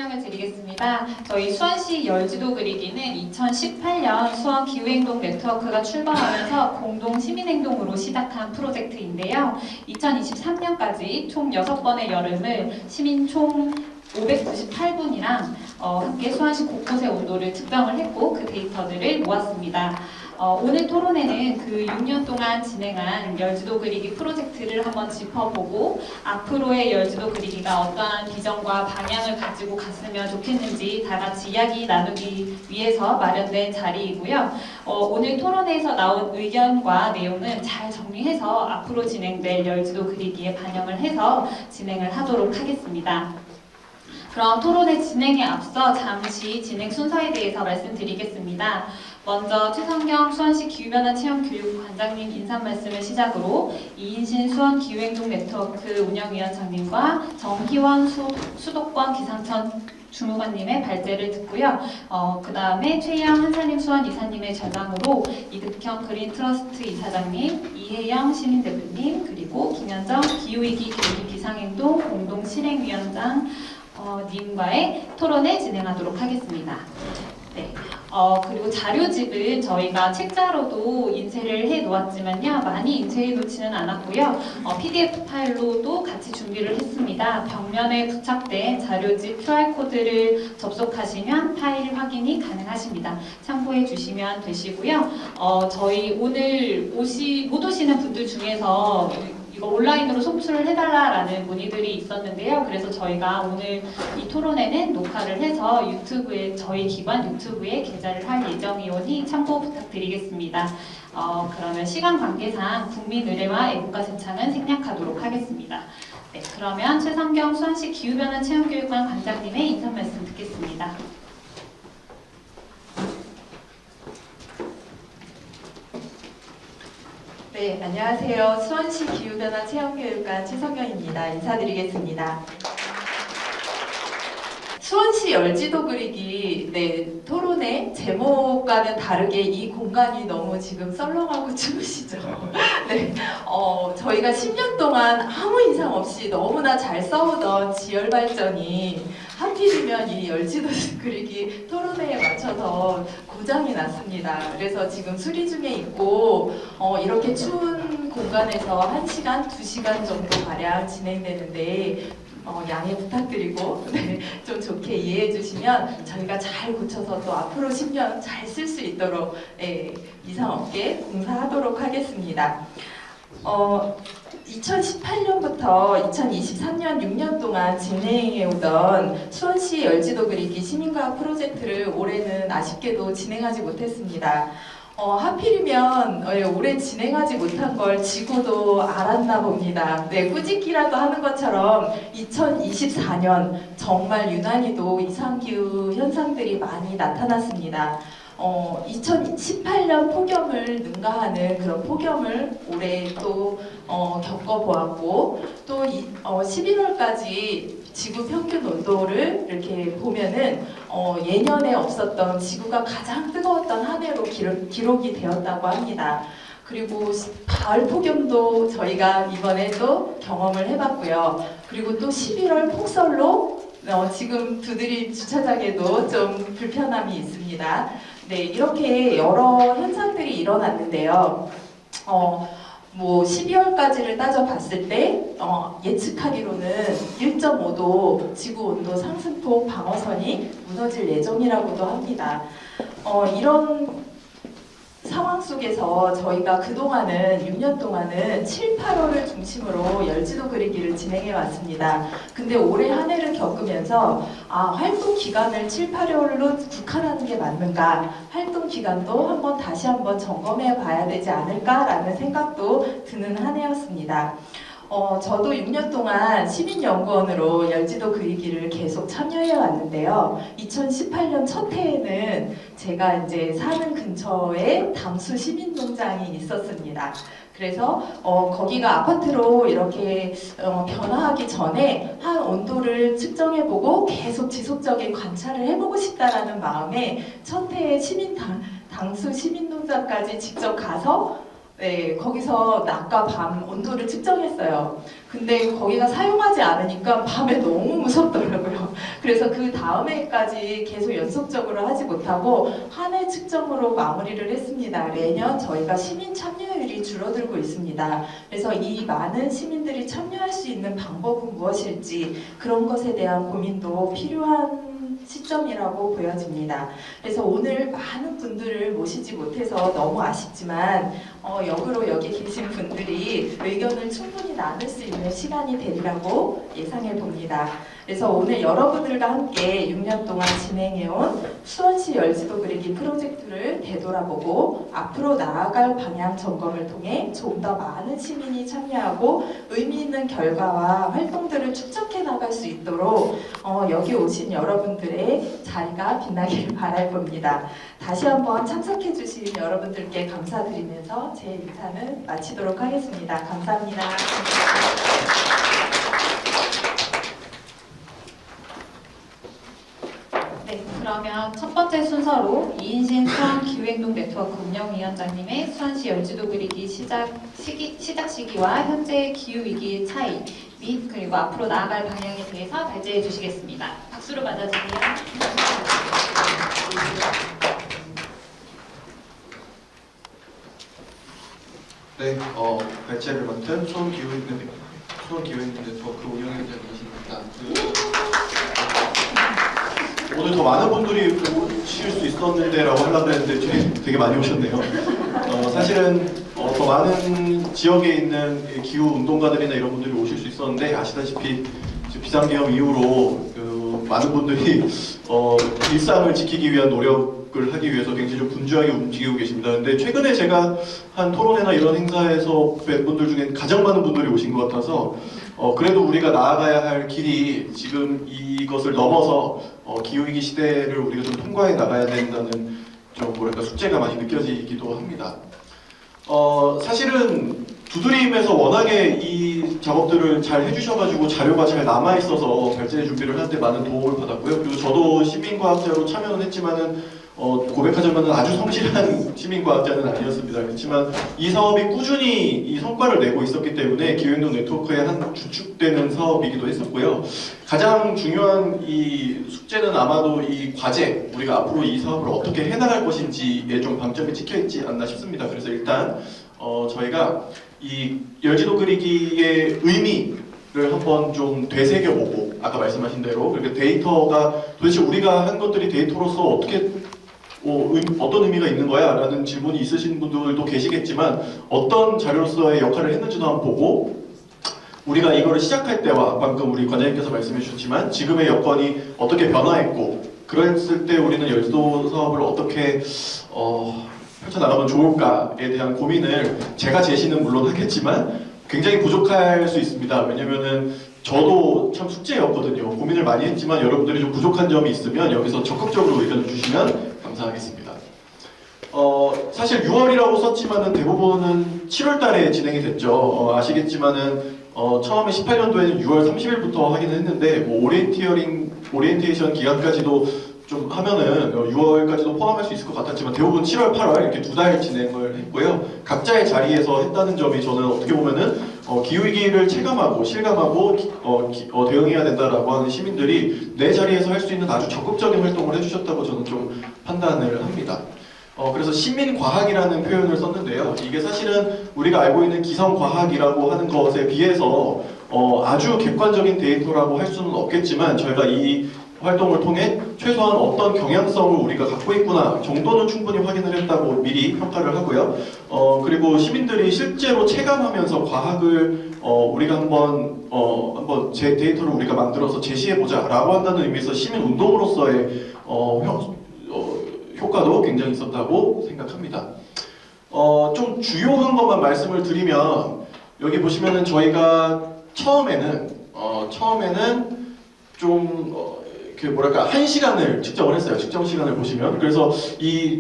설명을 드리겠습니다. 저희 수원시 열지도 그리기는 2018년 수원 기후행동 네트워크가 출범하면서 공동 시민행동으로 시작한 프로젝트인데요. 2023년까지 총 6번의 여름을 시민 총 598분이랑 함께 수원시 곳곳의 온도를 측정을 했고 그 데이터들을 모았습니다. 오늘 토론회는 그 6년 동안 진행한 열지도 그리기 프로젝트를 한번 짚어보고 앞으로의 열지도 그리기가 어떠한 비전과 방향을 가지고 갔으면 좋겠는지 다 같이 이야기 나누기 위해서 마련된 자리이고요. 오늘 토론회에서 나온 의견과 내용은 잘 정리해서 앞으로 진행될 열지도 그리기에 반영을 해서 진행을 하도록 하겠습니다. 그럼 토론회 진행에 앞서 잠시 진행 순서에 대해서 말씀드리겠습니다. 먼저 최성경 수원시 기후변화 체험교육관장님 인사 말씀을 시작으로 이인신 수원 기후행동 네트워크 운영위원장님과 정희원 수도권 기상청 주무관님의 발제를 듣고요. 그 다음에 최영 한살림 수원 이사님의 전담으로 이득형 그린 트러스트 이사장님, 이혜영 시민대표님, 그리고 김현정 기후위기 교육 비상행동 공동실행위원장 님과의 토론을 진행하도록 하겠습니다. 네. 그리고 자료집은 저희가 책자로도 인쇄를 해 놓았지만요. 많이 인쇄해 놓지는 않았고요. PDF 파일로도 같이 준비를 했습니다. 벽면에 부착된 자료집 QR코드를 접속하시면 파일 확인이 가능하십니다. 참고해 주시면 되시고요. 저희 오늘 못 오시는 분들 중에서 이거 온라인으로 송출을 해달라라는 문의들이 있었는데요. 그래서 저희가 오늘 이 토론회는 녹화를 해서 유튜브에 저희 기관 유튜브에 게재를 할 예정이오니 참고 부탁드리겠습니다. 그러면 시간 관계상 국민의례와 애국가세창은 생략하도록 하겠습니다. 네, 그러면 최성경 수원시 기후변화 체험교육관 관장님의 인사 말씀 듣겠습니다. 네, 안녕하세요. 수원시 기후변화 체험교육관 최성경입니다. 인사드리겠습니다. 수원시 열지도 그리기 토론회 제목과는 다르게 이 공간이 너무 지금 썰렁하고 추우시죠? 네, 저희가 10년 동안 아무 이상 없이 너무나 잘 싸우던 지열 발전이 하필이면 이 열지도 그리기 토론회에 맞춰서 고장이 났습니다. 그래서 지금 수리 중에 있고 이렇게 추운 공간에서 1시간, 2시간 정도 가량 진행되는데 양해 부탁드리고 좀 좋게 이해해 주시면 저희가 잘 고쳐서 또 앞으로 10년 잘 쓸 수 있도록 이상 없게 공사하도록 하겠습니다. 2018년부터 2023년 6년 동안 진행해오던 수원시 열지도 그리기 시민과학 프로젝트를 올해는 아쉽게도 진행하지 못했습니다. 하필이면 올해 진행하지 못한 걸 지구도 알았나 봅니다. 네, 꾸짖기라도 하는 것처럼 2024년 정말 유난히도 이상기후 현상들이 많이 나타났습니다. 2018년 폭염을 능가하는 그런 폭염을 올해 또 겪어보았고 또 11월까지 지구 평균 온도를 이렇게 보면은 예년에 없었던 지구가 가장 뜨거웠던 한 해로 기록이 되었다고 합니다. 그리고 가을 폭염도 저희가 이번에 또 경험을 해봤고요. 그리고 또 11월 폭설로 지금 두드림 주차장에도 좀 불편함이 있습니다. 네, 이렇게 여러 현상들이 일어났는데요. 12월까지를 따져봤을 때 예측하기로는 1.5도 지구 온도 상승폭 방어선이 무너질 예정이라고도 합니다. 이런 상황 속에서 저희가 그동안은 6년 동안은 7, 8월을 중심으로 열지도 그리기를 진행해 왔습니다. 근데 올해 한 해를 겪으면서 활동 기간을 7, 8월로 국한하는 게 맞는가, 활동 기간도 다시 한번 점검해 봐야 되지 않을까라는 생각도 드는 한 해였습니다. 저도 6년 동안 시민연구원으로 열지도 그리기를 계속 참여해 왔는데요. 2018년 첫 해에는 제가 이제 사는 근처에 담수 시민농장이 있었습니다. 그래서 거기가 아파트로 이렇게 변화하기 전에 한 온도를 측정해보고 계속 지속적인 관찰을 해보고 싶다라는 마음에 첫 해에 당수 시민농장까지 직접 가서 거기서 낮과 밤 온도를 측정했어요. 근데 거기가 사용하지 않으니까 밤에 너무 무섭더라고요. 그래서 그 다음해까지 계속 연속적으로 하지 못하고 한 해 측정으로 마무리를 했습니다. 매년 저희가 시민 참여율이 줄어들고 있습니다. 그래서 이 많은 시민들이 참여할 수 있는 방법은 무엇일지 그런 것에 대한 고민도 필요한 시점이라고 보여집니다. 그래서 오늘 많은 분들을 모시지 못해서 너무 아쉽지만 역으로 여기 계신 분들이 의견을 충분히 나눌 수 있는 시간이 되리라고 예상해 봅니다. 그래서 오늘 여러분들과 함께 6년 동안 진행해온 수원시 열지도 그리기 프로젝트를 되돌아보고 앞으로 나아갈 방향 점검을 통해 좀 더 많은 시민이 참여하고 의미 있는 결과와 활동들을 축적해 나갈 수 있도록 여기 오신 여러분들의 자리가 빛나길 바라봅니다. 다시 한번 참석해 주신 여러분들께 감사드리면서 제 인사는 마치도록 하겠습니다. 감사합니다. 네, 그러면 첫 번째 순서로 이인신 수원기후행동 네트워크 운영위원장님의 수원시 열지도 그리기 시작 시기와 현재 기후위기의 차이 및 그리고 앞으로 나아갈 방향에 대해서 발제해 주시겠습니다. 박수로 맞아주세요. 네, 발제를 맡은 수원기후행동 네트워크 운영위원장입니다. 오늘 더 많은 분들이 오실 수 있었는데라고 하려고 했는데 되게 많이 오셨네요. 사실은 더 많은 지역에 있는 기후 운동가들이나 이런 분들이 오실 수 있었는데 아시다시피 비상계엄 이후로 많은 분들이 일상을 지키기 위한 노력을 하기 위해서 굉장히 좀 분주하게 움직이고 계십니다. 근데 최근에 제가 한 토론회나 이런 행사에서 뵌 분들 중에 가장 많은 분들이 오신 것 같아서 그래도 우리가 나아가야 할 길이 지금 이것을 넘어서 기후위기 시대를 우리가 좀 통과해 나가야 된다는 좀 뭐랄까 숙제가 많이 느껴지기도 합니다. 사실은 두드림에서 워낙에 이 작업들을 잘 해주셔가지고 자료가 잘 남아있어서 발제 준비를 하는데 많은 도움을 받았고요. 그리고 저도 시민과학자로 참여는 했지만은 고백하자면 아주 성실한 시민과학자는 아니었습니다. 그렇지만 이 사업이 꾸준히 이 성과를 내고 있었기 때문에 기후행동 네트워크의 한 주축되는 사업이기도 했었고요. 가장 중요한 이 숙제는 아마도 이 과제, 우리가 앞으로 이 사업을 어떻게 해나갈 것인지에 좀 방점이 찍혀있지 않나 싶습니다. 그래서 일단 저희가 이 열지도 그리기의 의미를 한번 좀 되새겨보고 아까 말씀하신 대로 그렇게 데이터가 도대체 우리가 한 것들이 데이터로서 어떻게 어떤 의미가 있는 거야? 라는 질문이 있으신 분들도 계시겠지만 어떤 자료로서의 역할을 했는지도 한번 보고 우리가 이거를 시작할 때와 방금 우리 관장님께서 말씀해 주셨지만 지금의 여건이 어떻게 변화했고 그랬을 때 우리는 열지도 사업을 어떻게 펼쳐나가면 좋을까에 대한 고민을 제가 제시는 물론 하겠지만 굉장히 부족할 수 있습니다. 왜냐면은 저도 참 숙제였거든요. 고민을 많이 했지만 여러분들이 좀 부족한 점이 있으면 여기서 적극적으로 의견을 주시면 감사하겠습니다. 사실 6월이라고 썼지만은 대부분은 7월 달에 진행이 됐죠. 아시겠지만은 처음에 18년도에는 6월 30일부터 하기는 했는데 뭐 오리엔테이션 기간까지도 좀 하면은 6월까지도 포함할 수 있을 것 같았지만 대부분 7월, 8월 이렇게 2달 진행을 했고요. 각자의 자리에서 했다는 점이 저는 어떻게 보면은 기후위기를 체감하고 실감하고 대응해야 된다라고 하는 시민들이 내 자리에서 할 수 있는 아주 적극적인 활동을 해주셨다고 저는 좀 판단을 합니다. 그래서 시민과학이라는 표현을 썼는데요. 이게 사실은 우리가 알고 있는 기성과학이라고 하는 것에 비해서 아주 객관적인 데이터라고 할 수는 없겠지만 저희가 이 활동을 통해 최소한 어떤 경향성을 우리가 갖고 있구나 정도는 충분히 확인을 했다고 미리 평가를 하고요. 그리고 시민들이 실제로 체감하면서 과학을 우리가 한번 제 데이터를 우리가 만들어서 제시해보자라고 한다는 의미에서 시민 운동으로서의 효과도 굉장히 있었다고 생각합니다. 좀 주요한 것만 말씀을 드리면 여기 보시면은 저희가 처음에는 좀 뭐랄까 1시간을 측정을 했어요. 측정 시간을 보시면 그래서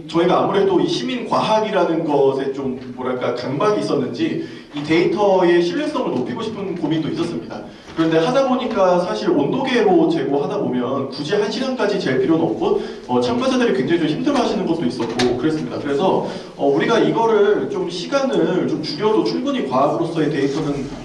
저희가 아무래도 이 시민 과학이라는 것에 좀 뭐랄까 강박이 있었는지 이 데이터의 신뢰성을 높이고 싶은 고민도 있었습니다. 그런데 하다 보니까 사실 온도계로 재고하다 보면 굳이 1시간까지 잴 필요는 없고 참가자들이 굉장히 좀 힘들어하시는 것도 있었고 그랬습니다. 그래서 우리가 이거를 좀 시간을 좀 줄여도 충분히 과학으로서의 데이터는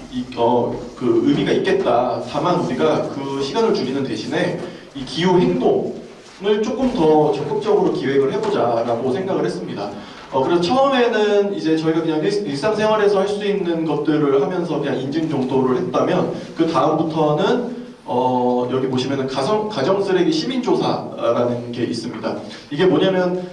그 의미가 있겠다. 다만 우리가 그 시간을 줄이는 대신에 이 기후 행동을 조금 더 적극적으로 기획을 해보자라고 생각을 했습니다. 그래서 처음에는 이제 저희가 그냥 일상생활에서 할 수 있는 것들을 하면서 그냥 인증 정도를 했다면 그 다음부터는 여기 보시면은 가정 쓰레기 시민조사라는 게 있습니다. 이게 뭐냐면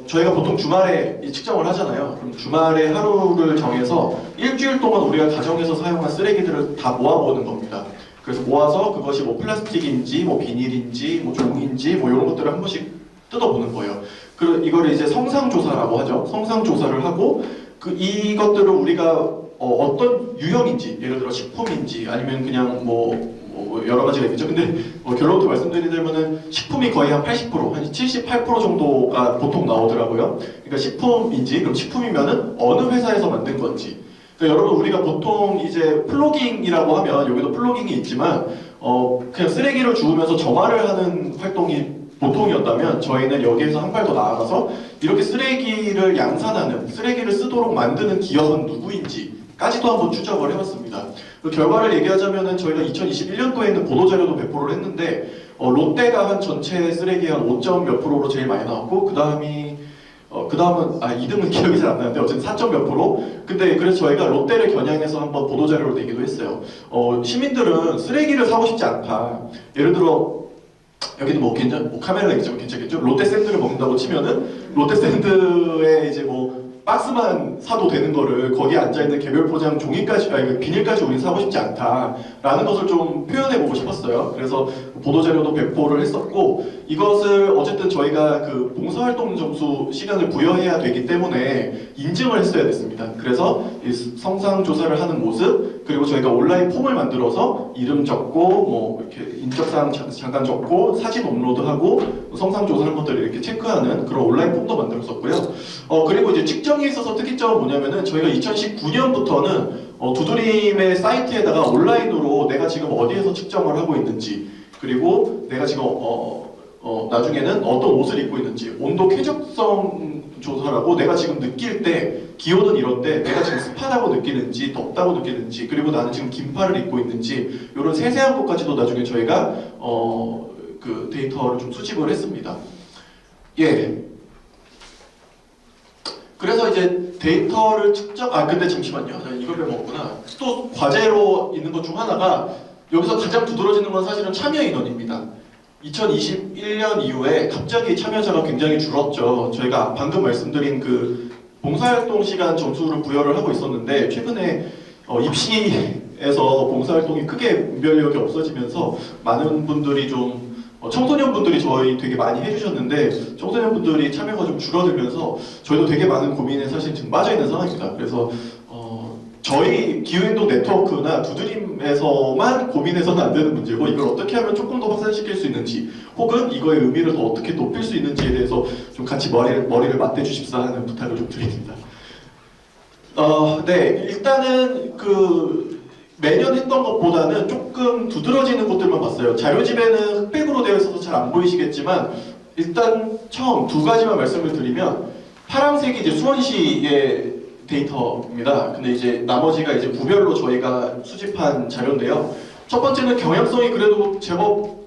저희가 보통 주말에 측정을 하잖아요. 그럼 주말에 하루를 정해서 일주일 동안 우리가 가정에서 사용한 쓰레기들을 다 모아보는 겁니다. 그래서 모아서 그것이 뭐 플라스틱인지 뭐 비닐인지 뭐 종인지 뭐 이런 것들을 한 번씩 뜯어보는 거예요. 그리고 이거를 이제 성상조사라고 하죠. 성상조사를 하고 이것들을 우리가 어떤 유형인지, 예를 들어 식품인지 아니면 그냥 뭐 여러 가지가 있겠죠. 근데 결론부터 말씀드리자면은 식품이 거의 한 80%, 한 78% 정도가 보통 나오더라고요. 그러니까 식품인지, 그럼 식품이면은 어느 회사에서 만든 건지. 그러니까 여러분 우리가 보통 이제 플로깅이라고 하면 여기도 플로깅이 있지만 그냥 쓰레기를 주우면서 정화를 하는 활동이 보통이었다면 저희는 여기에서 한 발 더 나아가서 이렇게 쓰레기를 양산하는, 쓰레기를 쓰도록 만드는 기업은 누구인지까지도 한번 추적을 해봤습니다. 그 결과를 얘기하자면은 저희가 2021년도에는 보도자료도 배포를 했는데 롯데가 한 전체 쓰레기 한 5점 몇 프로로 제일 많이 나왔고 그 다음은 2등은 기억이 잘 안 나는데 어쨌든 4점 몇 프로. 근데 그래서 저희가 롯데를 겨냥해서 한번 보도자료를 내기도 했어요. 시민들은 쓰레기를 사고 싶지 않다. 예를 들어 여기는 뭐 카메라가 있지만 괜찮겠죠? 롯데 샌드를 먹는다고 치면은 롯데 샌드에 이제 뭐 박스만 사도 되는 거를 거기에 앉아있는 개별 포장 종이까지, 비닐까지 우린 사고 싶지 않다라는 것을 좀 표현해보고 싶었어요. 그래서 보도자료도 배포를 했었고 이것을 어쨌든 저희가 그 봉사활동 점수 시간을 부여해야 되기 때문에 인증을 했어야 됐습니다. 그래서 이 성상조사를 하는 모습, 그리고 저희가 온라인 폼을 만들어서 이름 적고 뭐 이렇게 인적사항 잠깐 적고 사진 업로드하고 성상조사하는 것들을 이렇게 체크하는 그런 온라인 폼도 만들었었고요. 그리고 이제 측정에 있어서 특이점은 뭐냐면은 저희가 2019년부터는 두드림의 사이트에다가 온라인으로 내가 지금 어디에서 측정을 하고 있는지, 그리고 내가 지금 나중에는 어떤 옷을 입고 있는지, 온도 쾌적성 조사라고 내가 지금 느낄 때 기온은 이런데 내가 지금 습하다고 느끼는지 덥다고 느끼는지, 그리고 나는 지금 긴팔을 입고 있는지 이런 세세한 것까지도 나중에 저희가 그 데이터를 좀 수집을 했습니다. 예. 그래서 이제 데이터를 근데 잠시만요. 이걸 빼먹었구나. 또 과제로 있는 것 중 하나가 여기서 가장 두드러지는 건 사실은 참여 인원입니다. 2021년 이후에 갑자기 참여자가 굉장히 줄었죠. 저희가 방금 말씀드린 그 봉사활동 시간 점수를 부여를 하고 있었는데 최근에 입시에서 봉사활동이 크게 분별력이 없어지면서 많은 분들이 좀 청소년분들이 저희 되게 많이 해주셨는데 청소년분들이 참여가 좀 줄어들면서 저희도 되게 많은 고민에 사실 지금 빠져있는 상황입니다. 그래서 저희 기후행동 네트워크나 두드림에서만 고민해서는 안 되는 문제고 이걸 어떻게 하면 조금 더 확산시킬 수 있는지 혹은 이거의 의미를 더 어떻게 높일 수 있는지에 대해서 좀 같이 머리를 맞대주십사 하는 부탁을 좀 드립니다. 네, 일단은 매년 했던 것보다는 조금 두드러지는 곳들만 봤어요. 자료집에는 흑백으로 되어 있어서 잘 안 보이시겠지만 일단 처음 두 가지만 말씀을 드리면 파란색이 이제 수원시의 데이터입니다. 근데 이제 나머지가 이제 구별로 저희가 수집한 자료인데요. 첫 번째는 경향성이 그래도 제법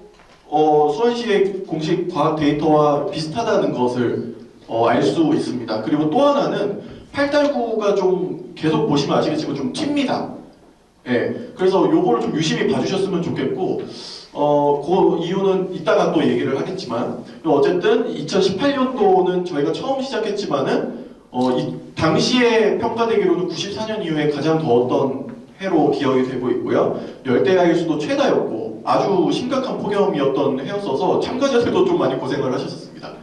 수원시의 공식 과학 데이터와 비슷하다는 것을 알 수 있습니다. 그리고 또 하나는 8달구가 좀 계속 보시면 아시겠지만 좀 튑니다. 예, 그래서 요거를 좀 유심히 봐주셨으면 좋겠고 그 이유는 이따가 또 얘기를 하겠지만 어쨌든 2018년도는 저희가 처음 시작했지만은 당시에 평가되기로는 94년 이후에 가장 더웠던 해로 기억이 되고 있고요. 열대야일 수도 최다였고 아주 심각한 폭염이었던 해였어서 참가자들도 좀 많이 고생을 하셨습니다.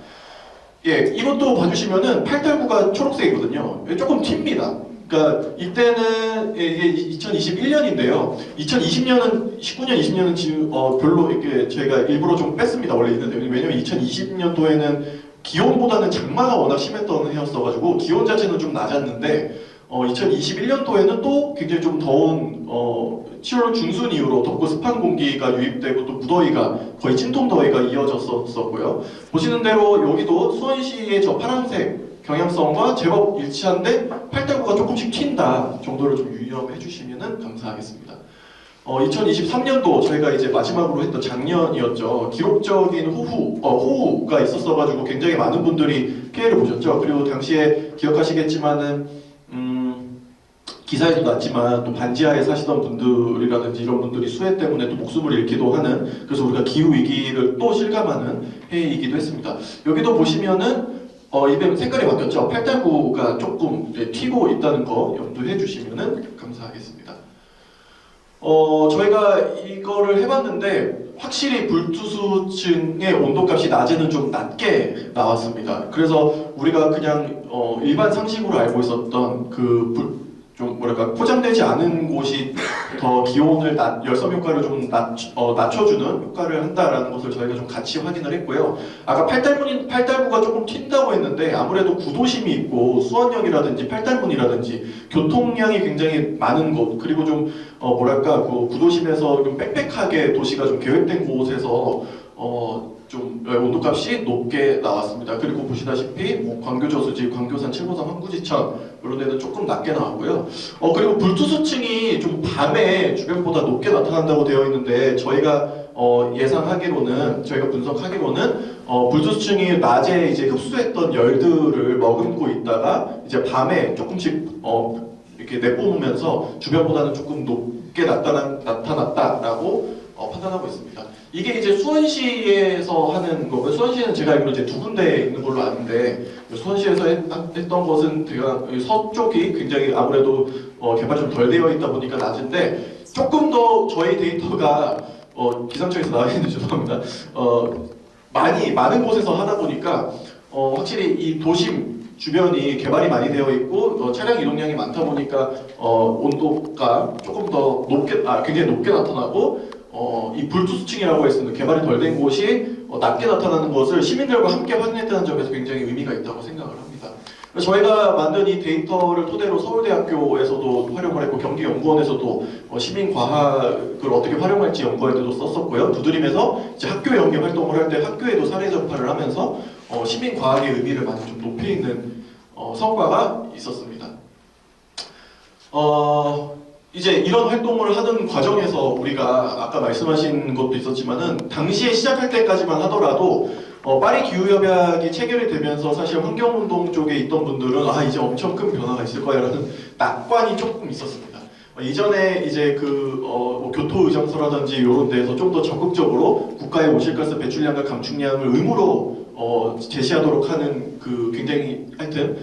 예, 이것도 봐주시면은 8달구가 초록색이거든요. 조금 튑니다. 그러니까 이때는 이게 2021년인데요. 2020년은 19년, 20년은 지금 별로 이렇게 저희가 일부러 좀 뺐습니다. 원래 있는데 왜냐면 2020년도에는 기온보다는 장마가 워낙 심했던 해였어가지고 기온 자체는 좀 낮았는데 2021년도에는 또 굉장히 좀 더운 7월 중순 이후로 덥고 습한 공기가 유입되고 또 무더위가 거의 찜통 더위가 이어졌었고요. 보시는 대로 여기도 수원시의 저 파란색 경향성과 제법 일치한데 팔달구가 조금씩 튄다 정도를 좀 유념해 주시면 감사하겠습니다. 2023년도 저희가 이제 마지막으로 했던 작년이었죠. 기록적인 호우가 있었어가지고 굉장히 많은 분들이 피해를 보셨죠. 그리고 당시에 기억하시겠지만은 기사에도 났지만 또 반지하에 사시던 분들이라든지 이런 분들이 수해 때문에 또 목숨을 잃기도 하는, 그래서 우리가 기후 위기를 또 실감하는 해이기도 했습니다. 여기도 보시면은 입에 색깔이 바뀌었죠. 팔달구가 조금 이제 튀고 있다는 거 염두해 주시면 감사하겠습니다. 저희가 이거를 해봤는데 확실히 불투수층의 온도값이 낮에는 좀 낮게 나왔습니다. 그래서 우리가 그냥 일반 상식으로 알고 있었던 좀 뭐랄까 포장되지 않은 곳이 더 기온을 열섬 효과를 좀 낮춰주는 효과를 한다라는 것을 저희가 좀 같이 확인을 했고요. 아까 팔달구가 조금 튄다고 했는데 아무래도 구도심이 있고 수원역이라든지 팔달문이라든지 교통량이 굉장히 많은 곳, 그리고 좀 뭐랄까 그 구도심에서 좀 빽빽하게 도시가 좀 계획된 곳에서 좀 온도값이 높게 나왔습니다. 그리고 보시다시피 광교저수지, 광교산, 칠보산, 황구지천 이런 데는 조금 낮게 나왔고요. 그리고 불투수층이 좀 밤에 주변보다 높게 나타난다고 되어 있는데 저희가 예상하기로는, 저희가 분석하기로는 불투수층이 낮에 이제 흡수했던 열들을 머금고 있다가 이제 밤에 조금씩 이렇게 내뿜으면서 주변보다는 조금 높게 나타났다라고 판단하고 있습니다. 이게 이제 수원시에서 하는 거고요. 수원시에는 제가 알기로 이제 두 군데 있는 걸로 아는데, 수원시에서 했던 것은 서쪽이 굉장히 아무래도 개발이 좀 덜 되어 있다 보니까 낮은데, 조금 더 저희 데이터가 기상청에서 나와 있는데 죄송합니다. 많은 곳에서 하다 보니까 확실히 이 도심 주변이 개발이 많이 되어 있고 차량 이동량이 많다 보니까 온도가 조금 더 굉장히 높게 나타나고, 이 불투수층이라고 했습니다. 개발이 덜 된 곳이 낮게 나타나는 것을 시민들과 함께 확인했다는 점에서 굉장히 의미가 있다고 생각을 합니다. 그래서 저희가 만든 이 데이터를 토대로 서울대학교에서도 활용을 했고 경기연구원에서도 시민과학을 어떻게 활용할지 연구할 때도 썼었고요. 두드림에서 이제 학교 연계 활동을 할 때 학교에도 사례 전파를 하면서 시민과학의 의미를 많이 좀 높이 있는 성과가 있었습니다. 이제 이런 활동을 하는 과정에서 우리가 아까 말씀하신 것도 있었지만은 당시에 시작할 때까지만 하더라도 파리 기후협약이 체결이 되면서 사실 환경운동 쪽에 있던 분들은 이제 엄청 큰 변화가 있을 거야라는 낙관이 조금 있었습니다. 이전에 이제 교토의정서라든지 이런 데에서 좀 더 적극적으로 국가의 오실가스 배출량과 감축량을 의무로 제시하도록 하는 굉장히 하여튼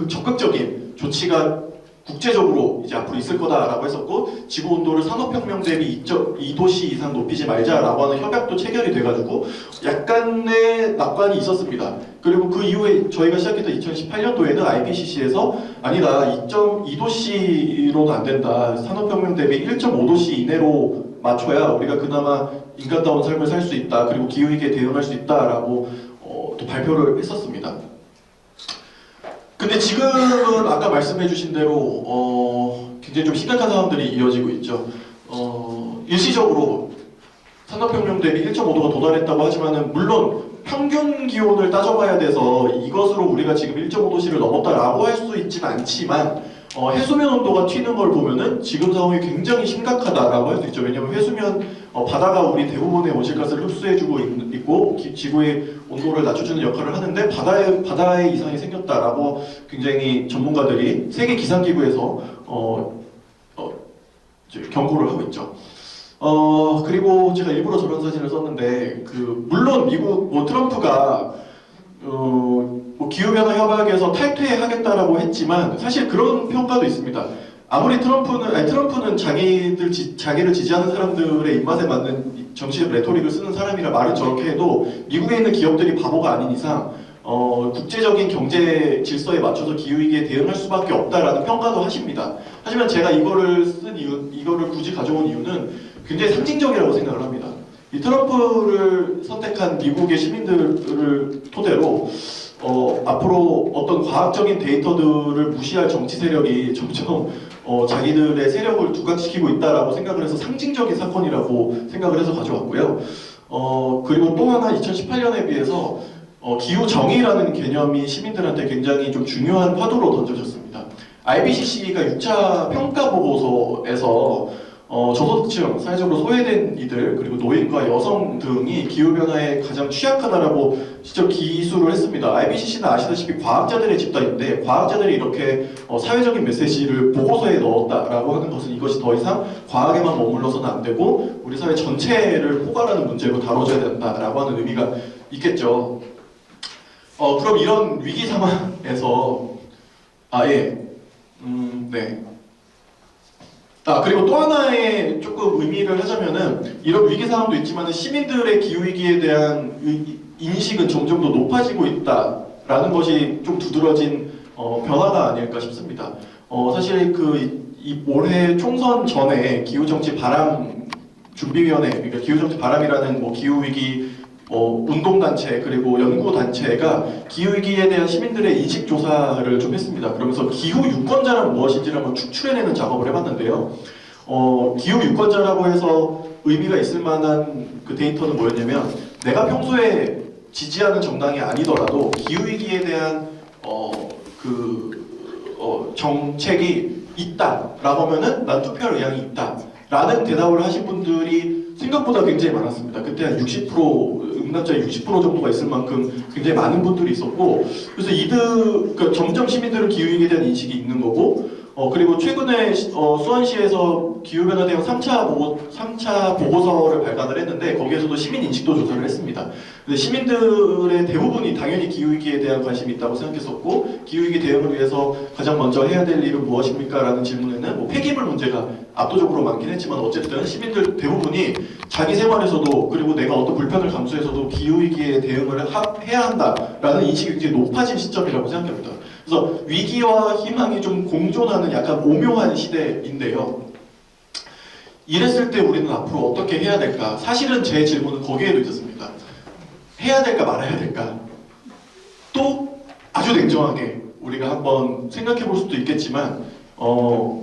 적극적인 조치가 국제적으로 이제 앞으로 있을 거다라고 했었고, 지구 온도를 산업혁명 대비 2도씨 이상 높이지 말자라고 하는 협약도 체결이 돼가지고 약간의 낙관이 있었습니다. 그리고 그 이후에 저희가 시작했던 2018년도에는 IPCC에서 아니다, 2.2도씨로는 안 된다, 산업혁명 대비 1.5도씨 이내로 맞춰야 우리가 그나마 인간다운 삶을 살 수 있다, 그리고 기후위기에 대응할 수 있다라고 또 발표를 했었습니다. 근데 지금은 아까 말씀해주신 대로 굉장히 좀 심각한 상황들이 이어지고 있죠. 일시적으로 산업혁명 대비 1.5도가 도달했다고 하지만은 물론 평균 기온을 따져봐야 돼서 이것으로 우리가 지금 1.5도씨를 넘었다라고 할 수 있지는 않지만 해수면 온도가 튀는 걸 보면은 지금 상황이 굉장히 심각하다라고 할 수 있죠. 왜냐하면 해수면 바다가 우리 대부분의 온실가스를 흡수해주고 있고 지구의 온도를 낮춰주는 역할을 하는데 바다에 이상이 생겼다라고 굉장히 전문가들이 세계 기상기구에서 경고를 하고 있죠. 그리고 제가 일부러 저런 사진을 썼는데 물론 미국 트럼프가 기후변화 협약에서 탈퇴하겠다라고 했지만 사실 그런 평가도 있습니다. 아무리 트럼프는 자기를 지지하는 사람들의 입맛에 맞는 정치적 레토릭을 쓰는 사람이라 말은 저렇게 해도 미국에 있는 기업들이 바보가 아닌 이상 국제적인 경제 질서에 맞춰서 기후위기에 대응할 수밖에 없다라는 평가도 하십니다. 하지만 제가 이거를 굳이 가져온 이유는 굉장히 상징적이라고 생각을 합니다. 이 트럼프를 선택한 미국의 시민들을 토대로 앞으로 어떤 과학적인 데이터들을 무시할 정치 세력이 점점 자기들의 세력을 두각시키고 있다라고 생각을 해서 상징적인 사건이라고 생각을 해서 가져왔고요. 그리고 또 하나 2018년에 비해서 기후 정의라는 개념이 시민들한테 굉장히 좀 중요한 화두로 던져졌습니다. IPCC가 6차 평가 보고서에서 저소득층, 사회적으로 소외된 이들, 그리고 노인과 여성 등이 기후변화에 가장 취약하다라고 직접 기술을 했습니다. IPCC는 아시다시피 과학자들의 집단인데, 과학자들이 이렇게 사회적인 메시지를 보고서에 넣었다라고 하는 것은 이것이 더 이상 과학에만 머물러서는 안 되고, 우리 사회 전체를 포괄하는 문제로 다뤄져야 된다라고 하는 의미가 있겠죠. 그럼 이런 위기 상황에서, 네. 그리고 또 하나의 조금 의미를 하자면은 이런 위기 상황도 있지만 시민들의 기후 위기에 대한 인식은 점점 더 높아지고 있다라는 것이 좀 두드러진 변화가 아닐까 싶습니다. 사실 이 올해 총선 전에 기후정치 바람 준비위원회, 그러니까 기후정치 바람이라는 기후 위기 운동단체 그리고 연구단체가 기후위기에 대한 시민들의 인식 조사를 좀 했습니다. 그러면서 기후 유권자란 무엇인지를 한번 추출해내는 작업을 해봤는데요. 기후 유권자라고 해서 의미가 있을 만한 그 데이터는 뭐였냐면, 내가 평소에 지지하는 정당이 아니더라도 기후위기에 대한 정책이 있다라고 하면은 난 투표할 의향이 있다라는 대답을 하신 분들이 생각보다 굉장히 많았습니다. 그때 한 60%, 응답자의 60% 정도가 있을 만큼 굉장히 많은 분들이 있었고, 그래서 그러니까 점점 시민들은 기후위기에 대한 인식이 있는 거고, 그리고 최근에 수원시에서 기후변화 대응 3차 보고서를 발간을 했는데, 거기에서도 시민 인식도 조사를 했습니다. 근데 시민들의 대부분이 당연히 기후위기에 대한 관심이 있다고 생각했었고, 기후위기 대응을 위해서 가장 먼저 해야 될 일은 무엇입니까? 라는 질문에는 폐기물 문제가 압도적으로 많긴 했지만, 어쨌든 시민들 대부분이 자기 생활에서도, 그리고 내가 어떤 불편을 감수해서도 기후위기에 대응을 해야 한다라는 인식이 굉장히 높아진 시점이라고 생각합니다. 그래서 위기와 희망이 좀 공존하는 약간 오묘한 시대인데요. 이랬을 때 우리는 앞으로 어떻게 해야 될까? 사실은 제 질문은 거기에도 있었습니다. 해야 될까 말아야 될까? 또 아주 냉정하게 우리가 한번 생각해 볼 수도 있겠지만,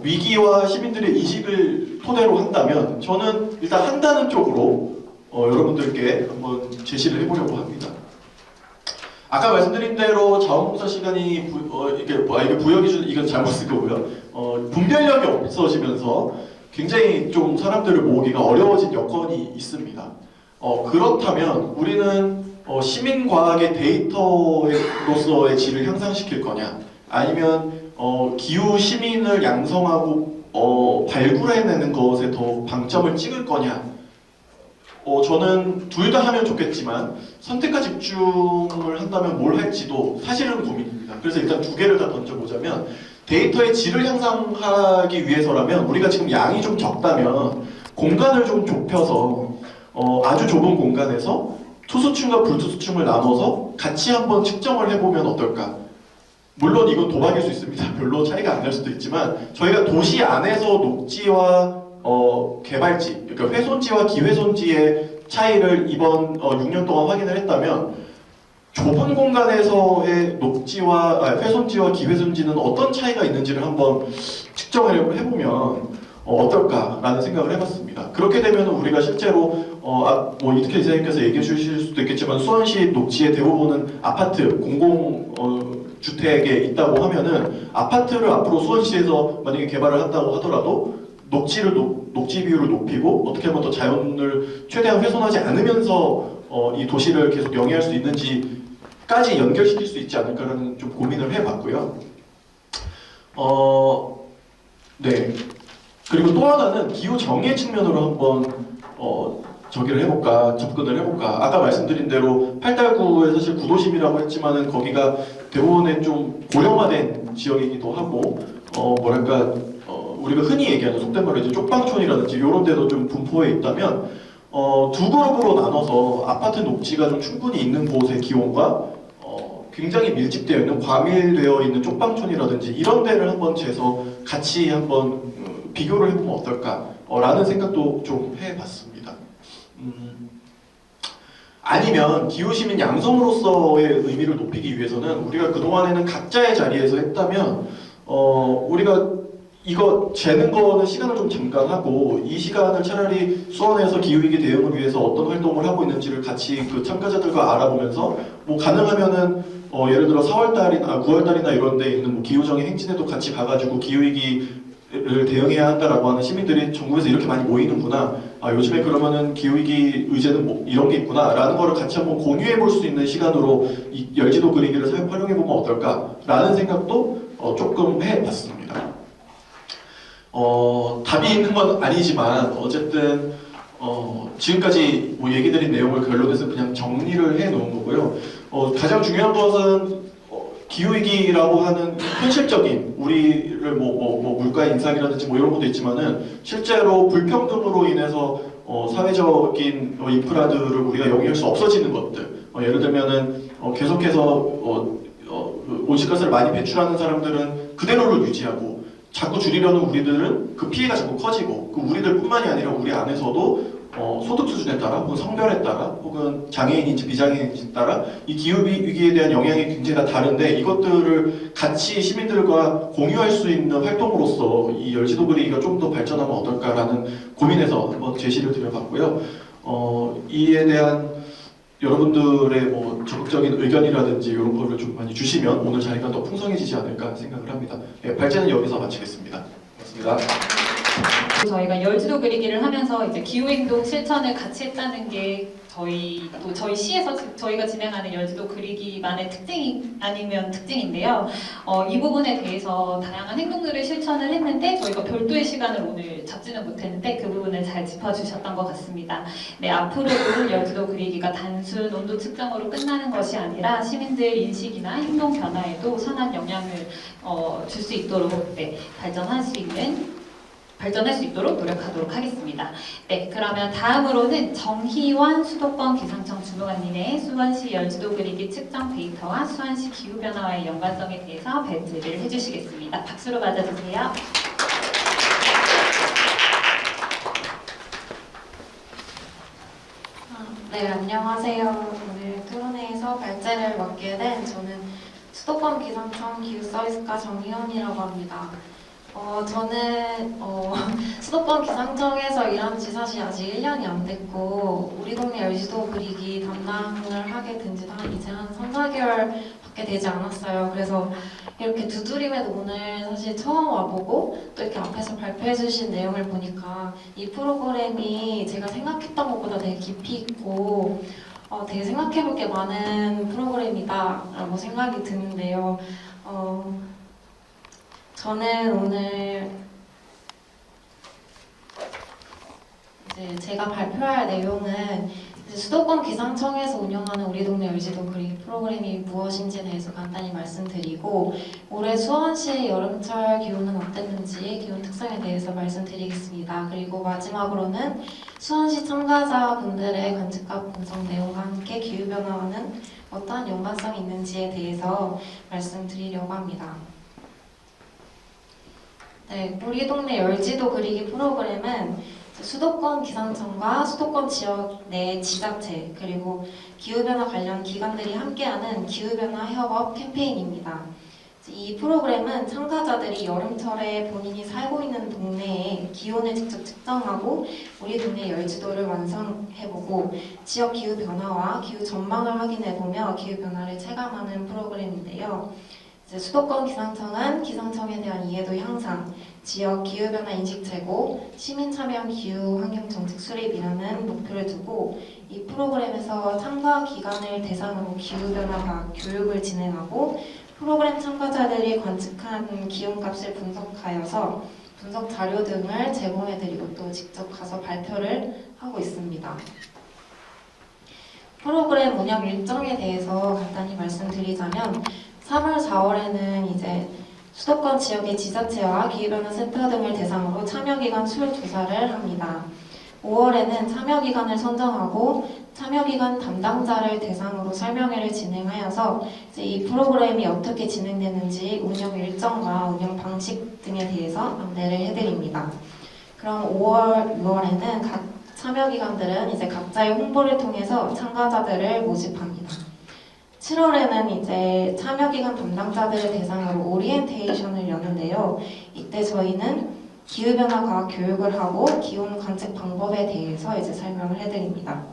위기와 시민들의 인식을 토대로 한다면 저는 일단 한다는 쪽으로 여러분들께 한번 제시를 해보려고 합니다. 아까 말씀드린 대로 자원봉사 시간이 이게 부여기 준 이건 잘못 쓴 거고요. 분별력이 없어지면서 굉장히 좀 사람들을 모으기가 어려워진 여건이 있습니다. 그렇다면 우리는 시민과학의 데이터로서의 질을 향상시킬 거냐, 아니면 기후 시민을 양성하고 발굴해내는 것에 더 방점을 찍을 거냐. 저는 둘 다 하면 좋겠지만 선택과 집중을 한다면 뭘 할지도 사실은 고민입니다. 그래서 일단 두 개를 다 던져보자면, 데이터의 질을 향상하기 위해서라면 우리가 지금 양이 좀 적다면 공간을 좀 좁혀서 아주 좁은 공간에서 투수층과 불투수층을 나눠서 같이 한번 측정을 해보면 어떨까? 물론 이건 도박일 수 있습니다. 별로 차이가 안 날 수도 있지만, 저희가 도시 안에서 녹지와 개발지, 그러니까 훼손지와 기훼손지의 차이를 이번 6년 동안 확인을 했다면, 좁은 공간에서의 훼손지와 기훼손지는 어떤 차이가 있는지를 한번 측정을 해보면 어떨까라는 생각을 해봤습니다. 그렇게 되면 우리가 실제로 이렇게 이사님께서 얘기해 주실 수도 있겠지만, 수원시 녹지의 대부분은 아파트, 공공주택에 있다고 하면은, 아파트를 앞으로 수원시에서 만약에 개발을 한다고 하더라도 녹지 비율을 높이고 어떻게 하면 더 자연을 최대한 훼손하지 않으면서 이 도시를 계속 영위할 수 있는지까지 연결시킬 수 있지 않을까라는 좀 고민을 해봤고요. 네. 그리고 또 하나는 기후 정의 측면으로 한번 접근을 해볼까. 아까 말씀드린 대로 팔달구에 사실 구도심이라고 했지만은 거기가 대부분의 좀 고령화된 지역이기도 하고, 우리가 흔히 얘기하는 속된 말로 이제 쪽방촌이라든지 이런 데도 좀 분포해 있다면, 두 그룹으로 나눠서 아파트 녹지가 좀 충분히 있는 곳의 기온과 굉장히 밀집되어 있는 과밀되어 있는 쪽방촌이라든지 이런 데를 한번 재서 같이 한번 비교를 해보면 어떨까라는 생각도 좀 해봤습니다. 아니면 기후시민 양성으로서의 의미를 높이기 위해서는 우리가 그동안에는 각자의 자리에서 했다면 우리가 이거 재는 거는 시간을 좀 잠깐 하고 이 시간을 차라리 수원에서 기후위기 대응을 위해서 어떤 활동을 하고 있는지를 같이 그 참가자들과 알아보면서 뭐 가능하면은 예를 들어 4월달이나 9월달이나 이런 데 있는 뭐 기후정의 행진에도 같이 가가지고 기후위기를 대응해야 한다라고 하는 시민들이 전국에서 이렇게 많이 모이는구나. 아, 요즘에 그러면은 기후위기 의제는 뭐 이런 게 있구나 라는 거를 같이 한번 공유해 볼 수 있는 시간으로 이 열지도 그리기를 활용해 보면 어떨까라는 생각도 조금 해봤습니다. 답이 있는 건 아니지만 어쨌든 지금까지 뭐 얘기 드린 내용을 결론에서 그냥 정리를 해 놓은 거고요. 가장 중요한 것은 기후위기라고 하는 현실적인 우리를 뭐 물가 인상이라든지 뭐 이런 것도 있지만은 실제로 불평등으로 인해서 사회적인 인프라들을 우리가 영위할 수 없어지는 것들, 예를 들면은 계속해서 온실가스를 많이 배출하는 사람들은 그대로를 유지하고 자꾸 줄이려는 우리들은 그 피해가 자꾸 커지고 그 우리들뿐만이 아니라 우리 안에서도 소득 수준에 따라 혹은 성별에 따라 혹은 장애인인지 비장애인인지 따라 이 기후위기에 대한 영향이 굉장히 다 다른데 이것들을 같이 시민들과 공유할 수 있는 활동으로서 이 열지도 그리기가 좀 더 발전하면 어떨까라는 고민에서 한번 제시를 드려봤고요. 이에 대한 여러분들의 뭐 적극적인 의견이라든지 이런 거를 좀 많이 주시면 오늘 자리가 더 풍성해지지 않을까 생각을 합니다. 네, 발제는 여기서 마치겠습니다. 고맙습니다. 저희가 열지도 그리기를 하면서 이제 기후행동 실천을 같이 했다는 게 저희 시에서 저희가 진행하는 열지도 그리기만의 특징이 아니면 특징인데요. 이 부분에 대해서 다양한 행동들을 실천을 했는데 저희가 별도의 시간을 오늘 잡지는 못했는데 그 부분을 잘 짚어주셨던 것 같습니다. 네, 앞으로도 열지도 그리기가 단순 온도 측정으로 끝나는 것이 아니라 시민들 인식이나 행동 변화에도 선한 영향을 줄 수 있도록 발전할 수 있도록 노력하도록 하겠습니다. 네, 그러면 다음으로는 정희원 수도권 기상청 주무관님의 수원시 열지도 그리기 측정 데이터와 수원시 기후변화와의 연관성에 대해서 발제를 해주시겠습니다. 박수로 맞아주세요. 네, 안녕하세요. 오늘 토론회에서 발제를 맡게 된 저는 수도권 기상청 기후서비스과 정희원이라고 합니다. 저는 수도권 기상청에서 일한 지 사실 아직 1년이 안 됐고 우리 동네 열지도 그리기 담당을 하게 된 지도 이제 한 3, 4개월밖에 되지 않았어요. 그래서 이렇게 두드림에도 오늘 사실 처음 와보고 또 이렇게 앞에서 발표해 주신 내용을 보니까 이 프로그램이 제가 생각했던 것보다 되게 깊이 있고 되게 생각해볼 게 많은 프로그램이다라고 생각이 드는데요. 저는 오늘 이제 제가 발표할 내용은 이제 수도권 기상청에서 운영하는 우리 동네 열지도 그리기 프로그램이 무엇인지에 대해서 간단히 말씀드리고 올해 수원시 여름철 기온은 어땠는지 기온 특성에 대해서 말씀드리겠습니다. 그리고 마지막으로는 수원시 참가자분들의 관측과 분석 내용과 함께 기후변화와는 어떠한 연관성이 있는지에 대해서 말씀드리려고 합니다. 네, 우리 동네 열지도 그리기 프로그램은 수도권 기상청과 수도권 지역 내 지자체 그리고 기후변화 관련 기관들이 함께하는 기후변화 협업 캠페인입니다. 이 프로그램은 참가자들이 여름철에 본인이 살고 있는 동네의 기온을 직접 측정하고 우리 동네 열지도를 완성해보고 지역 기후변화와 기후 전망을 확인해보며 기후변화를 체감하는 프로그램인데요. 수도권 기상청은 기상청에 대한 이해도 향상, 지역 기후변화 인식 제고, 시민 참여 기후 환경 정책 수립이라는 목표를 두고 이 프로그램에서 참가 기관을 대상으로 기후변화 과학 교육을 진행하고 프로그램 참가자들이 관측한 기온값을 분석하여서 분석 자료 등을 제공해드리고 또 직접 가서 발표를 하고 있습니다. 프로그램 운영 일정에 대해서 간단히 말씀드리자면 3월, 4월에는 이제 수도권 지역의 지자체와 기후변화 센터 등을 대상으로 참여기관 수요 조사를 합니다. 5월에는 참여기관을 선정하고 참여기관 담당자를 대상으로 설명회를 진행하여서 이제 이 프로그램이 어떻게 진행되는지 운영 일정과 운영 방식 등에 대해서 안내를 해드립니다. 그럼 5월, 6월에는 각 참여기관들은 이제 각자의 홍보를 통해서 참가자들을 모집합니다. 7월에는 이제 참여기관 담당자들을 대상으로 오리엔테이션을 여는데요. 이때 저희는 기후변화 과학 교육을 하고 기온 관측 방법에 대해서 이제 설명을 해드립니다.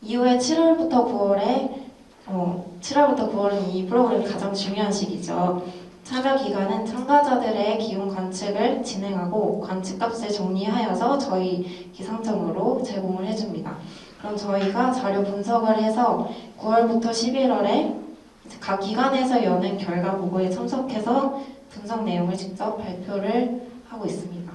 이후에 7월부터 9월은 이 프로그램이 가장 중요한 시기죠. 참여 기간은 참가자들의 기온 관측을 진행하고 관측값을 정리하여서 저희 기상청으로 제공을 해줍니다. 그럼 저희가 자료 분석을 해서 9월부터 11월에 각 기관에서 여는 결과 보고에 참석해서 분석 내용을 직접 발표를 하고 있습니다.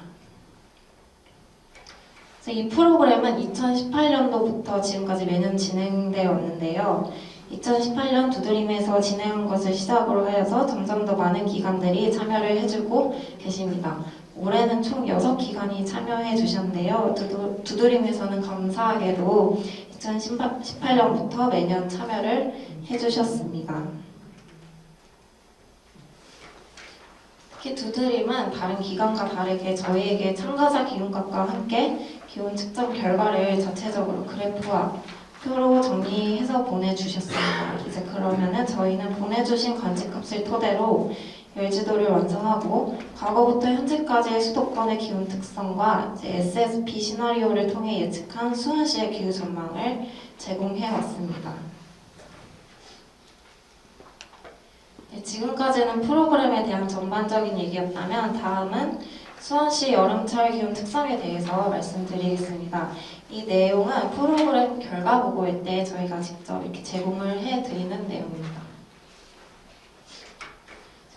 이 프로그램은 2018년도부터 지금까지 매년 진행되어 왔는데요. 2018년 두드림에서 진행한 것을 시작으로 하여서 점점 더 많은 기관들이 참여를 해주고 계십니다. 올해는 총 6기관이 참여해 주셨는데요. 두드림에서는 감사하게도 2018년부터 매년 참여를 해주셨습니다. 특히 두드림은 다른 기관과 다르게 저희에게 참가자 기온값과 함께 기온 측정 결과를 자체적으로 그래프와 표로 정리해서 보내주셨습니다. 이제 그러면은 저희는 보내주신 관측값을 토대로 열지도를 완성하고 과거부터 현재까지의 수도권의 기온 특성과 이제 SSP 시나리오를 통해 예측한 수원시의 기후 전망을 제공해 왔습니다. 지금까지는 프로그램에 대한 전반적인 얘기였다면 다음은 수원시 여름철 기온 특성에 대해서 말씀드리겠습니다. 이 내용은 프로그램 결과 보고일 때 저희가 직접 이렇게 제공을 해드리는 내용입니다.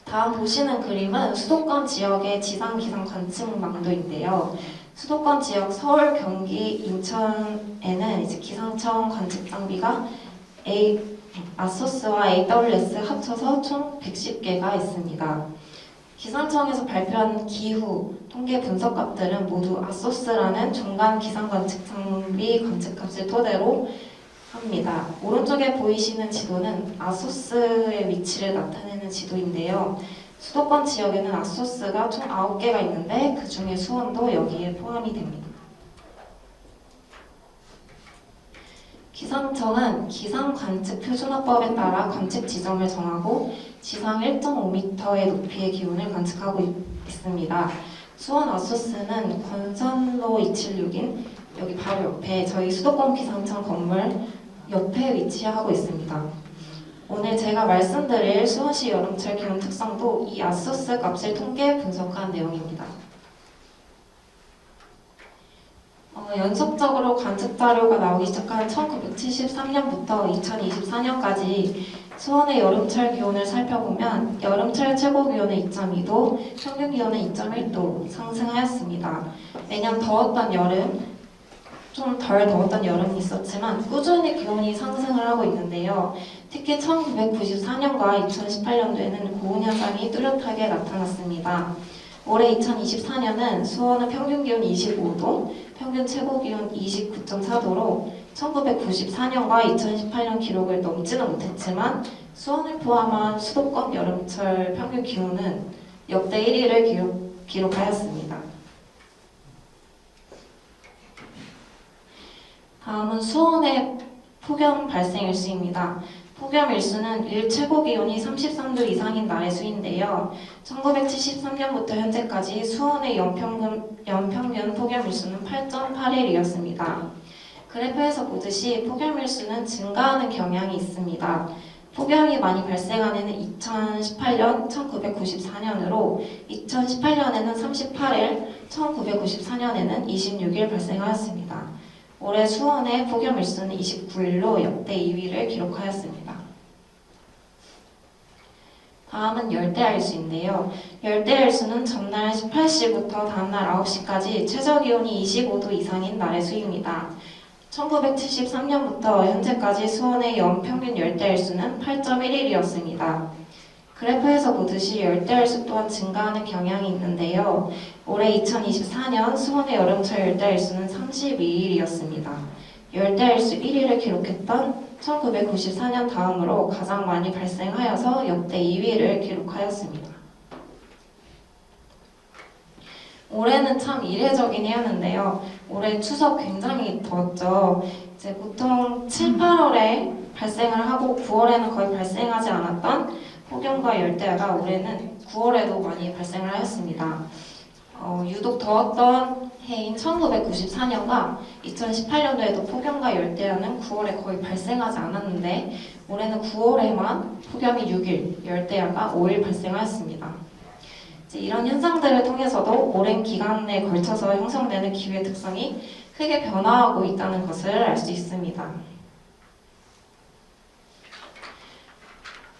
다음 보시는 그림은 수도권 지역의 지상 기상 관측망도인데요. 수도권 지역 서울, 경기, 인천에는 이제 기상청 관측 장비가 아소스와 AWS 합쳐서 총 110개가 있습니다. 기상청에서 발표한 기후 통계 분석값들은 모두 아소스라는 중간 기상 관측 장비 관측값을 토대로 합니다. 오른쪽에 보이시는 지도는 아소스의 위치를 나타내는 지도인데요. 수도권 지역에는 아소스가 총 9개가 있는데 그 중에 수원도 여기에 포함이 됩니다. 기상청은 기상관측표준화법에 따라 관측 지점을 정하고 지상 1.5m의 높이의 기온을 관측하고 있습니다. 수원 아소스는 권선로 276인 여기 바로 옆에 저희 수도권 기상청 건물 옆에 위치하고 있습니다. 오늘 제가 말씀드릴 수원시 여름철 기온 특성도 이 아소스 값을 통계 분석한 내용입니다. 연속적으로 관측 자료가 나오기 시작한 1973년부터 2024년까지 수원의 여름철 기온을 살펴보면 여름철 최고 기온은 2.2도, 평균 기온은 2.1도 상승하였습니다. 매년 더웠던 여름, 좀 덜 더웠던 여름이 있었지만 꾸준히 기온이 상승을 하고 있는데요. 특히 1994년과 2018년도에는 고온 현상이 뚜렷하게 나타났습니다. 올해 2024년은 수원은 평균 기온 25도, 평균 최고 기온 29.4도로 1994년과 2018년 기록을 넘지는 못했지만 수원을 포함한 수도권 여름철 평균 기온은 역대 1위를 기록하였습니다. 다음은 수원의 폭염 발생 일수입니다. 폭염 일수는 일 최고 기온이 33도 이상인 날의 수인데요. 1973년부터 현재까지 수원의 연평균 폭염 일수는 8.8일이었습니다. 그래프에서 보듯이 폭염 일수는 증가하는 경향이 있습니다. 폭염이 많이 발생한 해는 2018년 1994년으로 2018년에는 38일, 1994년에는 26일 발생하였습니다. 올해 수원의 폭염 일수는 29일로 역대 2위를 기록하였습니다. 다음은 열대 일수인데요. 열대 일수는 전날 18시부터 다음날 9시까지 최저기온이 25도 이상인 날의 수입니다. 1973년부터 현재까지 수원의 연평균 열대 일수는 8.1일이었습니다. 그래프에서 보듯이 열대 일수 또한 증가하는 경향이 있는데요. 올해 2024년 수원의 여름철 열대 일수는 32일이었습니다. 열대 일수 1위를 기록했던 1994년 다음으로 가장 많이 발생하여서 역대 2위를 기록하였습니다. 올해는 참 이례적인 해였는데요. 올해 추석 굉장히 더웠죠. 이제 보통 7, 8월에 발생을 하고 9월에는 거의 발생하지 않았던 폭염과 열대야가 올해는 9월에도 많이 발생을 하였습니다. 유독 더웠던 해인 1994년과 2018년도에도 폭염과 열대야는 9월에 거의 발생하지 않았는데 올해는 9월에만 폭염이 6일, 열대야가 5일 발생하였습니다. 이제 이런 현상들을 통해서도 오랜 기간 내에 걸쳐서 형성되는 기후의 특성이 크게 변화하고 있다는 것을 알 수 있습니다.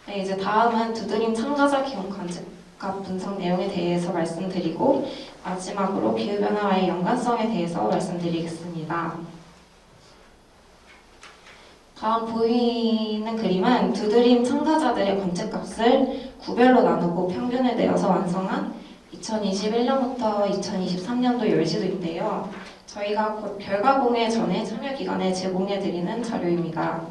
네, 이제 다음은 두드림 참가자 기온 관측값 분석 내용에 대해서 말씀드리고 마지막으로 기후변화와의 연관성에 대해서 말씀드리겠습니다. 다음 보이는 그림은 두드림 참가자들의 관측값을 구별로 나누고 평균을 내어서 완성한 2021년부터 2023년도 열지도인데요. 저희가 곧 별가공회 전에 참여기관에 제공해드리는 자료입니다.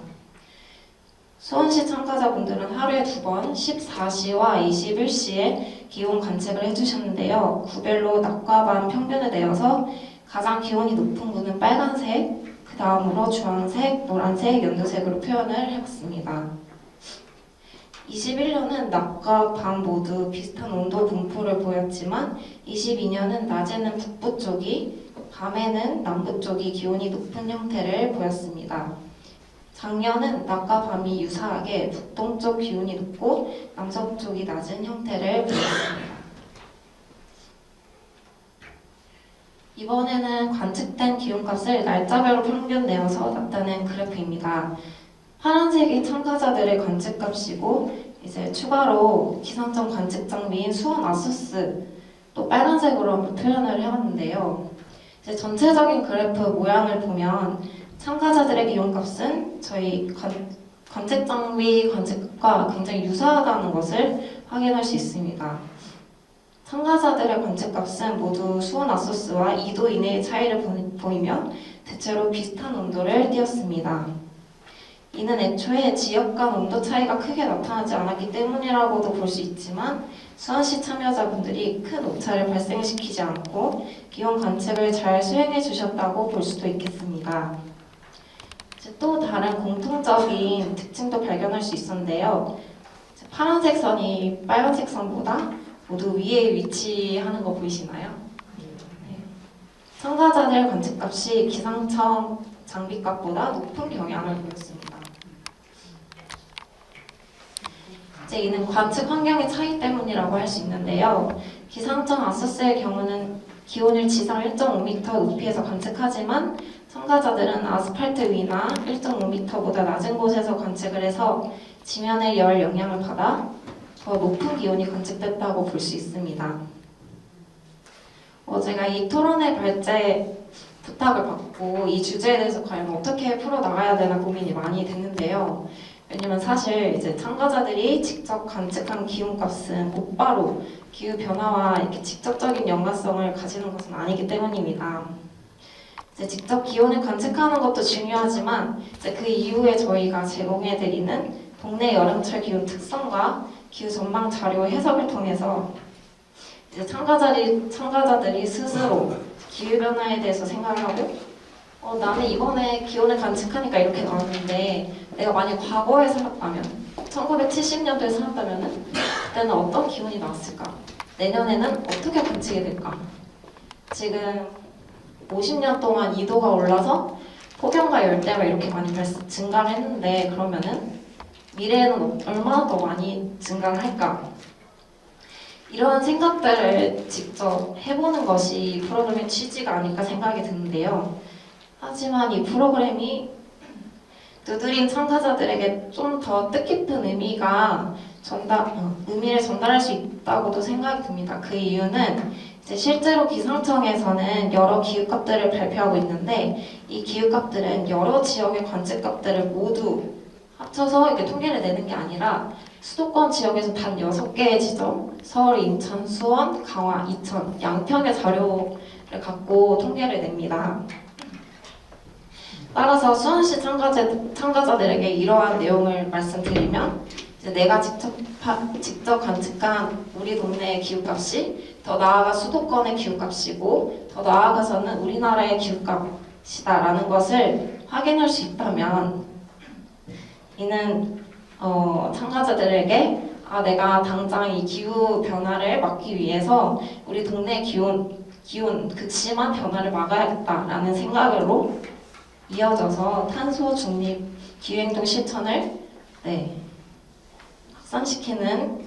수원시 참가자분들은 하루에 2번 14시와 21시에 기온 관측을 해주셨는데요. 구별로 낮과 밤 평균을 내어서 가장 기온이 높은 구는 빨간색, 그 다음으로 주황색, 노란색, 연두색으로 표현을 해봤습니다. 21년은 낮과 밤 모두 비슷한 온도 분포를 보였지만 22년은 낮에는 북부 쪽이, 밤에는 남부 쪽이 기온이 높은 형태를 보였습니다. 작년은 낮과 밤이 유사하게 북동쪽 기온이 높고 남서쪽이 낮은 형태를 보였습니다. 이번에는 관측된 기온값을 날짜별로 평균 내어서 나타낸 그래프입니다. 파란색이 참가자들의 관측값이고 이제 추가로 기상청 관측 장비인 수원 아수스 또 빨간색으로 한번 표현을 해봤는데요. 이제 전체적인 그래프 모양을 보면 참가자들의 기온값은 저희 관측 장비 관측과 굉장히 유사하다는 것을 확인할 수 있습니다. 참가자들의 관측값은 모두 수온 아소스와 2도 이내의 차이를 보이며 대체로 비슷한 온도를 띄었습니다. 이는 애초에 지역 간 온도 차이가 크게 나타나지 않았기 때문이라고도 볼 수 있지만 수원시 참여자분들이 큰 오차를 발생시키지 않고 기온 관측을 잘 수행해 주셨다고 볼 수도 있겠습니다. 또 다른 공통적인 특징도 발견할 수 있었는데요. 파란색 선이 빨간색 선보다 모두 위에 위치하는 거 보이시나요? 네. 참가자들 관측값이 기상청 장비값보다 높은 경향을 보였습니다. 이제 이는 관측 환경의 차이 때문이라고 할 수 있는데요. 기상청 아소스의 경우는 기온을 지상 1.5m 높이에서 관측하지만 참가자들은 아스팔트 위나 1.5m보다 낮은 곳에서 관측을 해서 지면의 열 영향을 받아 더 높은 기온이 관측됐다고 볼 수 있습니다. 제가 이 토론회 발제 부탁을 받고 이 주제에 대해서 과연 어떻게 풀어나가야 되나 고민이 많이 됐는데요. 왜냐면 사실 이제 참가자들이 직접 관측한 기온값은 곧바로 기후변화와 이렇게 직접적인 연관성을 가지는 것은 아니기 때문입니다. 이제 직접 기온을 관측하는 것도 중요하지만 이제 그 이후에 저희가 제공해드리는 동네 여름철 기온 특성과 기후 전망 자료 해석을 통해서 이제 참가자들이 스스로 기후 변화에 대해서 생각을 하고 나는 이번에 기온을 관측하니까 이렇게 나왔는데 내가 만약 과거에 살았다면 1970년도에 살았다면 그때는 어떤 기온이 나왔을까? 내년에는 어떻게 관측이 될까? 지금 50년 동안 2도가 올라서 폭염과 열대가 이렇게 많이 증가를 했는데 그러면은 미래에는 얼마나 더 많이 증가를 할까? 이런 생각들을 직접 해보는 것이 이 프로그램의 취지가 아닐까 생각이 드는데요. 하지만 이 프로그램이 두드림 참가자들에게 좀 더 뜻깊은 의미를 전달할 수 있다고도 생각이 듭니다. 그 이유는 이제 실제로 기상청에서는 여러 기후값들을 발표하고 있는데 이 기후값들은 여러 지역의 관측값들을 모두 합쳐서 이렇게 통계를 내는 게 아니라 수도권 지역에서 단 6개의 지점, 서울, 인천, 수원, 강화, 이천, 양평의 자료를 갖고 통계를 냅니다. 따라서 수원시 참가자들에게 이러한 내용을 말씀드리면 이제 내가 직접 관측한 우리 동네의 기후값이 더 나아가 수도권의 기후값이고 더 나아가서는 우리나라의 기후값이다라는 것을 확인할 수 있다면 이는 참가자들에게 내가 당장 이 기후 변화를 막기 위해서 우리 동네 기온 극심한 변화를 막아야겠다라는 생각으로 이어져서 탄소 중립 기후행동 실천을 확산시키는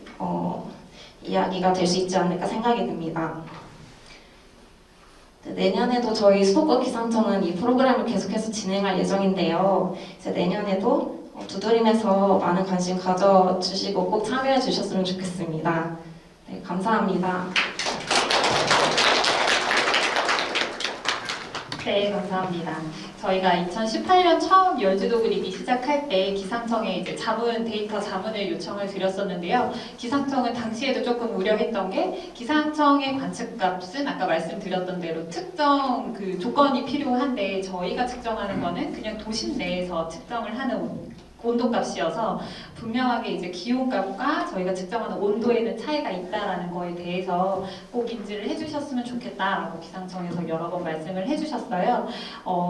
이야기가 될 수 있지 않을까 생각이 듭니다. 내년에도 저희 수도권 기상청은 이 프로그램을 계속해서 진행할 예정인데요. 이제 내년에도 두드림에서 많은 관심 가져주시고 꼭 참여해 주셨으면 좋겠습니다. 네, 감사합니다. 네, 감사합니다. 저희가 2018년 처음 열지도 그리기 시작할 때 기상청에 이제 데이터 자문을 요청을 드렸었는데요. 기상청은 당시에도 조금 우려했던 게 기상청의 관측값은 아까 말씀드렸던 대로 특정 그 조건이 필요한데 저희가 측정하는 거는 그냥 도심 내에서 측정을 하는 온도값이어서 분명하게 이제 기온값과 저희가 측정하는 온도에는 차이가 있다라는 거에 대해서 꼭 인지를 해주셨으면 좋겠다라고 기상청에서 여러 번 말씀을 해주셨어요.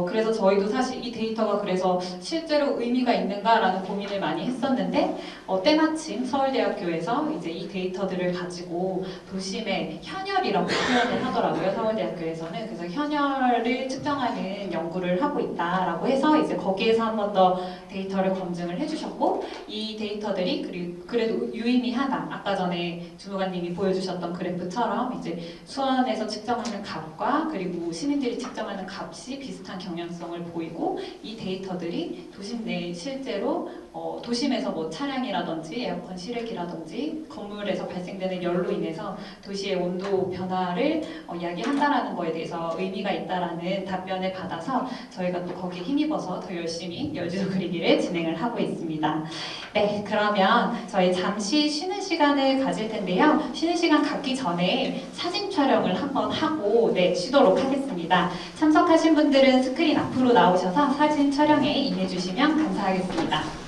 그래서 저희도 사실 이 데이터가 그래서 실제로 의미가 있는가라는 고민을 많이 했었는데 때마침 서울대학교에서 이제 이 데이터들을 가지고 도심의 현열이라고 표현을 하더라고요. 서울대학교에서는 그래서 현열을 측정하는 연구를 하고 있다라고 해서 이제 거기에서 한 번 더 데이터를 검증을 해주셨고 이 데이터들이 그래도 유의미하다. 아까 전에 주무관님이 보여주셨던 그래프처럼 이제 수원에서 측정하는 값과 그리고 시민들이 측정하는 값이 비슷한 경향성을 보이고 이 데이터들이 도심 내에 실제로 도심에서 뭐 차량이라든지 에어컨 실외기라든지 건물에서 발생되는 열로 인해서 도시의 온도 변화를 이야기한다라는 거에 대해서 의미가 있다라는 답변을 받아서 저희가 또 거기에 힘입어서 더 열심히 열지도 그리기를 진행을 하고 있습니다. 네, 그러면 저희 잠시 쉬는 시간을 가질 텐데요. 쉬는 시간 갖기 전에 사진 촬영을 한번 하고 쉬도록 하겠습니다. 참석하신 분들은 스크린 앞으로 나오셔서 사진 촬영에 임해주시면 감사하겠습니다.